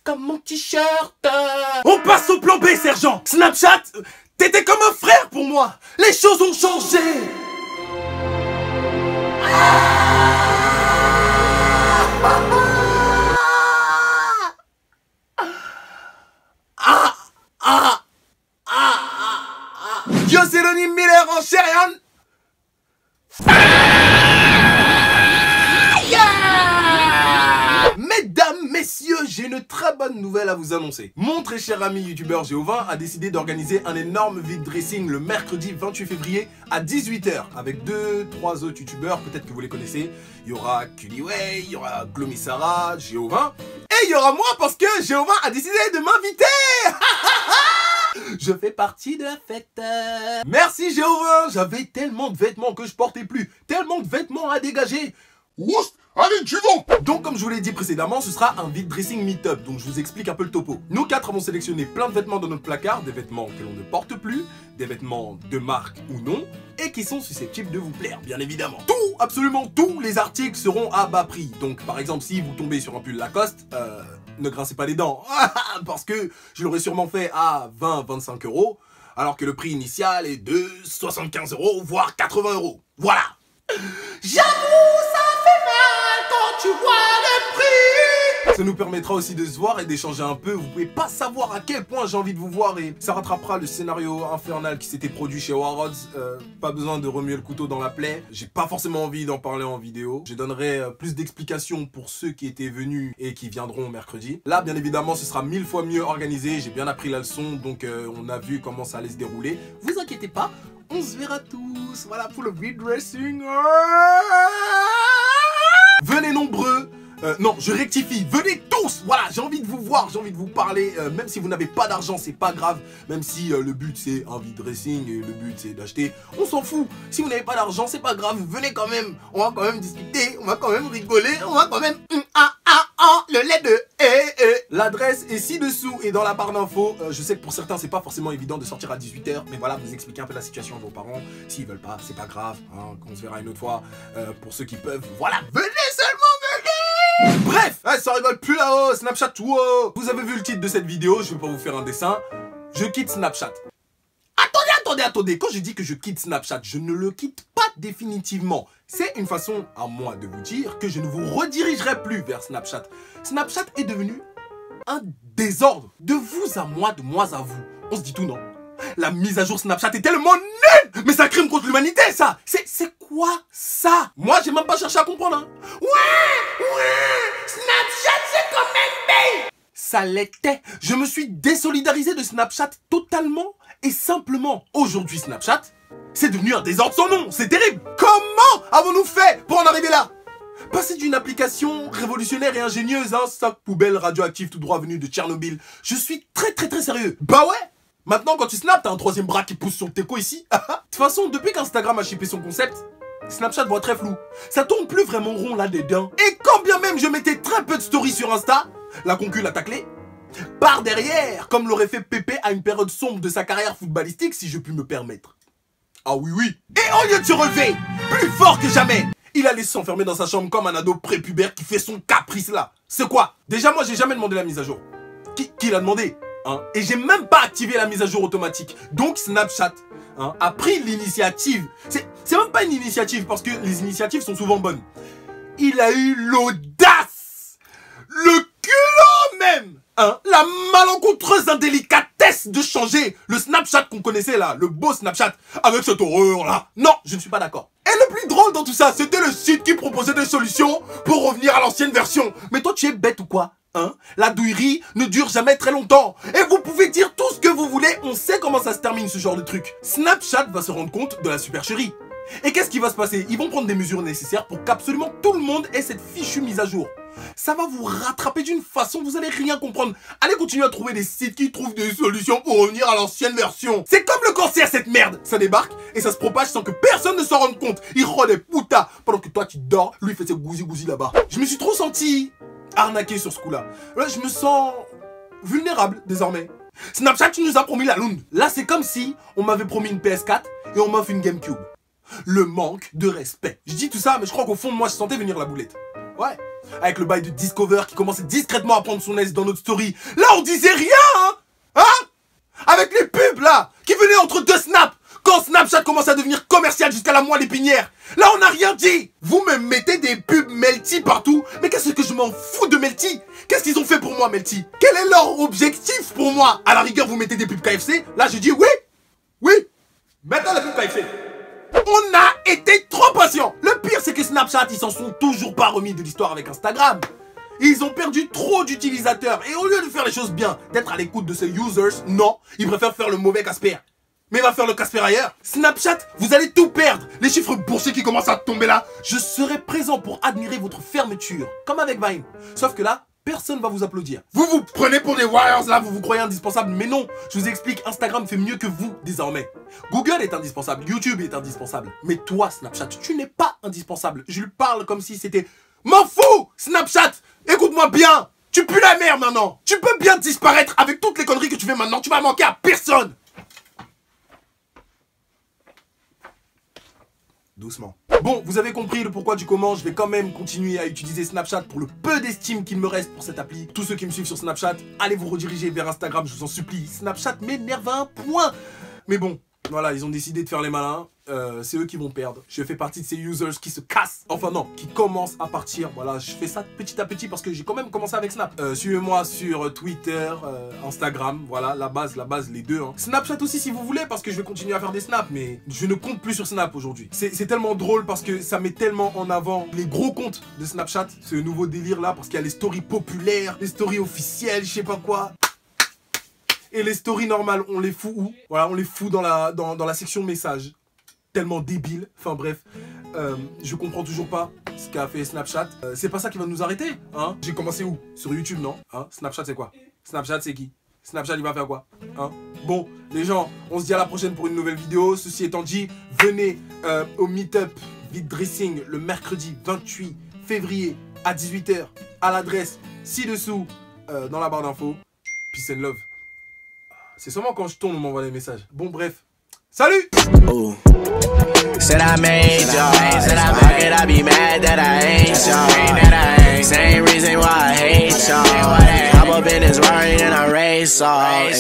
comme mon t-shirt. On passe au plan B, sergent. Snapchat, t'étais comme un frère pour moi. Les choses ont changé. Yo, c'est Lonnie Miller en Chérion. Mesdames, messieurs, j'ai une très bonne nouvelle à vous annoncer. Mon très cher ami youtubeur Géovin a décidé d'organiser un énorme vide dressing le mercredi 28 février à 18 h avec 2-3 autres youtubeurs, peut-être que vous les connaissez. Il y aura Kuliway, il y aura Glomissara, Géovin, et il y aura moi parce que Géovin a décidé de m'inviter. Je fais partie de la fête. Merci Géovin, j'avais tellement de vêtements que je portais plus, tellement de vêtements à dégager. Oust, allez, tu vas. Donc comme je vous l'ai dit précédemment, ce sera un vide dressing meet-up, donc je vous explique un peu le topo. Nous quatre avons sélectionné plein de vêtements dans notre placard, des vêtements que l'on ne porte plus, des vêtements de marque ou non, et qui sont susceptibles de vous plaire, bien évidemment. Absolument tous les articles seront à bas prix. Donc par exemple, si vous tombez sur un pull Lacoste, ne grincez pas les dents, parce que je l'aurais sûrement fait à 20-25 €, alors que le prix initial est de 75 €, voire 80 €. Voilà. J'avoue, ça fait mal quand tu vois le prix. Ça nous permettra aussi de se voir et d'échanger un peu. Vous pouvez pas savoir à quel point j'ai envie de vous voir et ça rattrapera le scénario infernal qui s'était produit chez Warrods. Pas besoin de remuer le couteau dans la plaie. J'ai pas forcément envie d'en parler en vidéo. Je donnerai plus d'explications pour ceux qui étaient venus et qui viendront mercredi. Là, bien évidemment, ce sera 1000 fois mieux organisé. J'ai bien appris la leçon, donc on a vu comment ça allait se dérouler. Vous inquiétez pas. On se verra tous, voilà pour le vide dressing. Venez nombreux. Non, je rectifie, venez tous. Voilà, j'ai envie de vous voir, j'ai envie de vous parler. Même si vous n'avez pas d'argent, c'est pas grave. Même si le but c'est un vide dressing et le but c'est d'acheter, on s'en fout. Si vous n'avez pas d'argent, c'est pas grave, venez quand même. On va quand même discuter, on va quand même rigoler, on va quand même... le lait de... L'adresse est ci-dessous et dans la barre d'infos. Je sais que pour certains, c'est pas forcément évident de sortir à 18 h. Mais voilà, vous expliquez un peu la situation à vos parents. S'ils veulent pas, c'est pas grave. Hein, on se verra une autre fois. Pour ceux qui peuvent, voilà, venez seulement, venez. Bref, ça rigole plus là-haut. Snapchat, wow. Vous avez vu le titre de cette vidéo. Je vais pas vous faire un dessin. Je quitte Snapchat. Attendez, quand je dis que je quitte Snapchat, je ne le quitte pas définitivement. C'est une façon à moi de vous dire que je ne vous redirigerai plus vers Snapchat. Snapchat est devenu un désordre. De vous à moi, de moi à vous. On se dit tout, non? La mise à jour Snapchat est tellement nulle. Mais c'est un crime contre l'humanité, ça. C'est quoi ça? Moi, j'ai même pas cherché à comprendre. Hein. Ouais, Snapchat, c'est quand même belle. Ça l'était. Je me suis désolidarisé de Snapchat totalement et simplement. Aujourd'hui, Snapchat, c'est devenu un désordre sans nom. C'est terrible. Comment avons-nous fait pour en arriver là? Passer d'une application révolutionnaire et ingénieuse à un sac poubelle radioactif tout droit venu de Tchernobyl. Je suis très sérieux. Bah ouais. Maintenant, quand tu snaps, t'as un troisième bras qui pousse sur le teco ici. De toute façon, depuis qu'Instagram a shippé son concept, Snapchat voit très flou. Ça tourne plus vraiment rond là-dedans. Et quand bien même je mettais très peu de stories sur Insta, la concu l'a taclé par derrière, comme l'aurait fait Pépé à une période sombre de sa carrière footballistique, si je puis me permettre. Ah oui. Et au lieu de se relever, plus fort que jamais, il allait s'enfermer dans sa chambre comme un ado prépubère qui fait son caprice là. C'est quoi? Déjà, moi, j'ai jamais demandé la mise à jour. Qui l'a demandé? Hein? Et j'ai même pas activé la mise à jour automatique. Donc Snapchat a pris l'initiative. C'est même pas une initiative parce que les initiatives sont souvent bonnes. Il a eu l'audace, le culot même, la malencontreuse indélicatesse de changer le Snapchat qu'on connaissait là, le beau Snapchat, avec cette horreur là. Non, je ne suis pas d'accord. Et le plus drôle dans tout ça, c'était le site qui proposait des solutions pour revenir à l'ancienne version. Mais toi, tu es bête ou quoi? La douillerie ne dure jamais très longtemps. Et vous pouvez dire tout ce que vous voulez, on sait comment ça se termine ce genre de truc. Snapchat va se rendre compte de la supercherie. Et qu'est-ce qui va se passer? Ils vont prendre des mesures nécessaires pour qu'absolument tout le monde ait cette fichue mise à jour. Ça va vous rattraper d'une façon, vous allez rien comprendre. Allez continuer à trouver des sites qui trouvent des solutions pour revenir à l'ancienne version. C'est comme le cancer, cette merde. Ça débarque et ça se propage sans que personne ne s'en rende compte. Il rôde des putas pendant que toi tu dors, lui fait ses gousi-gousi là-bas. Je me suis trop senti arnaqué sur ce coup-là. Là, je me sens vulnérable désormais. Snapchat, tu nous as promis la lune. Là, c'est comme si on m'avait promis une PS4 et on m'offre une GameCube. Le manque de respect. Je dis tout ça, mais je crois qu'au fond de moi, je sentais venir la boulette. Ouais. Avec le bail de Discover qui commençait discrètement à prendre son aise dans notre story. Là, on disait rien, hein. Hein? Avec les pubs, là, qui venaient entre deux snaps. Quand Snapchat commence à devenir commercial jusqu'à la moelle épinière. Là, on n'a rien dit. Vous me mettez des pubs Melty partout. Mais qu'est-ce que je m'en fous de Melty? Qu'est-ce qu'ils ont fait pour moi, Melty? Quel est leur objectif pour moi? À la rigueur, vous mettez des pubs KFC. Là, je dis oui. Oui. Mettez la pub KFC. On a été trop patients. Le pire, c'est que Snapchat, ils s'en sont toujours pas remis de l'histoire avec Instagram. Ils ont perdu trop d'utilisateurs. Et au lieu de faire les choses bien, d'être à l'écoute de ces users, non, ils préfèrent faire le mauvais Casper. Mais va faire le Casper ailleurs. Snapchat, vous allez tout perdre. Les chiffres boursiers qui commencent à tomber là. Je serai présent pour admirer votre fermeture. Comme avec Vine. Sauf que là, personne va vous applaudir. Vous vous prenez pour des warriors là, vous vous croyez indispensables. Mais non, je vous explique, Instagram fait mieux que vous désormais. Google est indispensable, YouTube est indispensable. Mais toi, Snapchat, tu n'es pas indispensable. Je lui parle comme si c'était... M'en fous, Snapchat. Écoute-moi bien. Tu pues la merde maintenant. Tu peux bien disparaître avec toutes les conneries que tu fais maintenant. Tu vas manquer à personne. Doucement. Bon, vous avez compris le pourquoi du comment. Je vais quand même continuer à utiliser Snapchat pour le peu d'estime qu'il me reste pour cette appli. Tous ceux qui me suivent sur Snapchat, allez vous rediriger vers Instagram, je vous en supplie. Snapchat m'énerve à un point. Mais bon, voilà, ils ont décidé de faire les malins. C'est eux qui vont perdre. Je fais partie de ces users qui se cassent. Enfin non, qui commencent à partir. Voilà, je fais ça petit à petit parce que j'ai quand même commencé avec Snap. Suivez-moi sur Twitter, Instagram. Voilà, la base, les deux. Hein. Snapchat aussi si vous voulez parce que je vais continuer à faire des snaps. Mais je ne compte plus sur Snap aujourd'hui. C'est tellement drôle parce que ça met tellement en avant les gros comptes de Snapchat. Ce nouveau délire là parce qu'il y a les stories populaires, les stories officielles, je sais pas quoi. Et les stories normales, on les fout où? Voilà, on les fout dans la section messages. Tellement débile, enfin bref, je comprends toujours pas ce qu'a fait Snapchat. C'est pas ça qui va nous arrêter, hein. J'ai commencé où? Sur YouTube, non? Hein? Snapchat c'est quoi? Snapchat c'est qui? Snapchat il va faire quoi? Hein? Bon, les gens, on se dit à la prochaine pour une nouvelle vidéo. Ceci étant dit, venez au Meetup Vide Dressing le mercredi 28 février à 18 h à l'adresse ci-dessous dans la barre d'infos. Peace and love. C'est seulement quand je tourne on m'envoie des messages. Bon bref, salut! Ooh. Said I made y'all. Said I fuck it, I be mad that I ain't y'all. Same reason why I hate y'all. Hop up in this Rari and I race y'all.